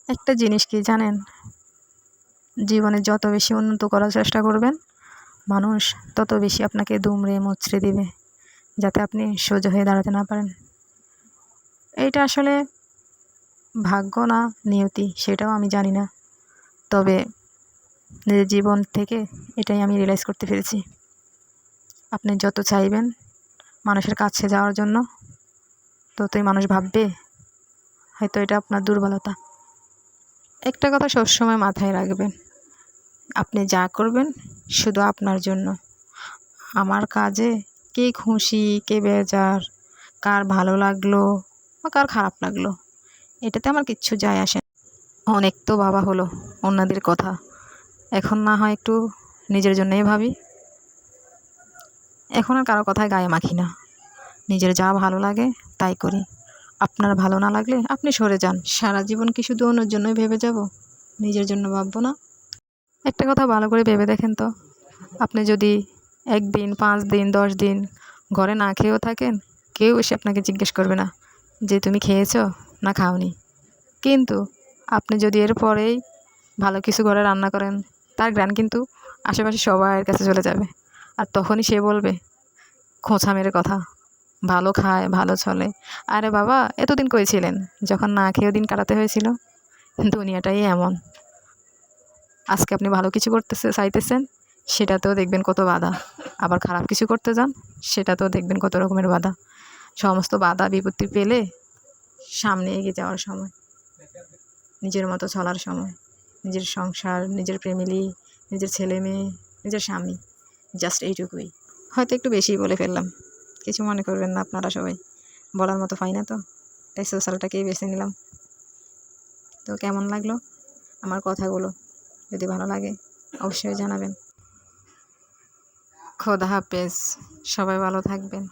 একটা জিনিস কি জানেন, জীবনে যত বেশি উন্নত করার চেষ্টা করবেন, মানুষ তত বেশি আপনাকে দুমড়ে মুচড়ে দিবে, যাতে আপনি সোজা হয়ে দাঁড়াতে না পারেন। এইটা আসলে ভাগ্য না নিয়তি সেটাও আমি জানি না, তবে নিজের জীবন থেকে এটাই আমি রিয়েলাইজ করতে পেরেছি। আপনি যত চাইবেন মানুষের কাছে যাওয়ার জন্য, ততই মানুষ ভাববে হয়তো এটা আপনার দুর্বলতা। একটা কথা সবসময় মাথায় রাখবেন, আপনি যা করবেন শুধু আপনার জন্য। আমার কাজে কে খুশি কে বেজার, কার ভালো লাগলো বা কার খারাপ লাগলো, এটাতে আমার কিচ্ছু যায় আসে না। অনেক তো ভাবা হলো অন্যদের কথা, এখন না হয় একটু নিজের জন্যই ভাবি। এখন আর কারো কথায় গায়ে মাখি না, নিজের যা ভালো লাগে তাই করি। আপনার ভালো না লাগলে আপনি সরে যান। সারা জীবন কি শুধু অন্যের জন্যই ভেবে যাব, নিজের জন্য ভাববো না? একটা কথা ভালো করে ভেবে দেখেন তো, আপনি যদি 1 দিন 5 দিন 10 দিন ঘরে না খেয়েও থাকেন, কেউ এসে আপনাকে জিজ্ঞেস করবে না যে তুমি খেয়েছো না খাওনি। কিন্তু আপনি যদি এর পরেই ভালো কিছু ঘরে রান্না করেন, তার ঘ্রাণ কিন্তু আশেপাশে সবার কাছে চলে যাবে। আর তখনই সে বলবে খোঁচা মেরে কথা, ভালো খায় ভালো চলে। আরে বাবা, এতদিন কই ছিলেন যখন না খেয়েও দিন কাটাতে হয়েছিল? দুনিয়াটাই এমন। আজকে আপনি ভালো কিছু চাইতেছেন, সেটাতেও দেখবেন কত বাধা। আবার খারাপ কিছু করতে যান, সেটাতেও দেখবেন কত রকমের বাধা। সমস্ত বাধা বিপত্তি পেলে সামনে এগিয়ে যাওয়ার সময়, নিজের মতো চলার সময়, নিজের সংসার, নিজের ফ্যামিলি, নিজের ছেলে মেয়ে, নিজের স্বামী, জাস্ট এইটুকুই। হয়তো একটু বেশিই বলে ফেললাম, কিছু মনে করবেন না আপনারা সবাই। বলার মতো পাই না তো, তাই সোশ্যালটাকেই বেছে নিলাম। তো কেমন লাগলো আমার কথাগুলো? যদি ভালো লাগে অবশ্যই জানাবেন। খোদা হাফেজ, সবাই ভালো থাকবেন।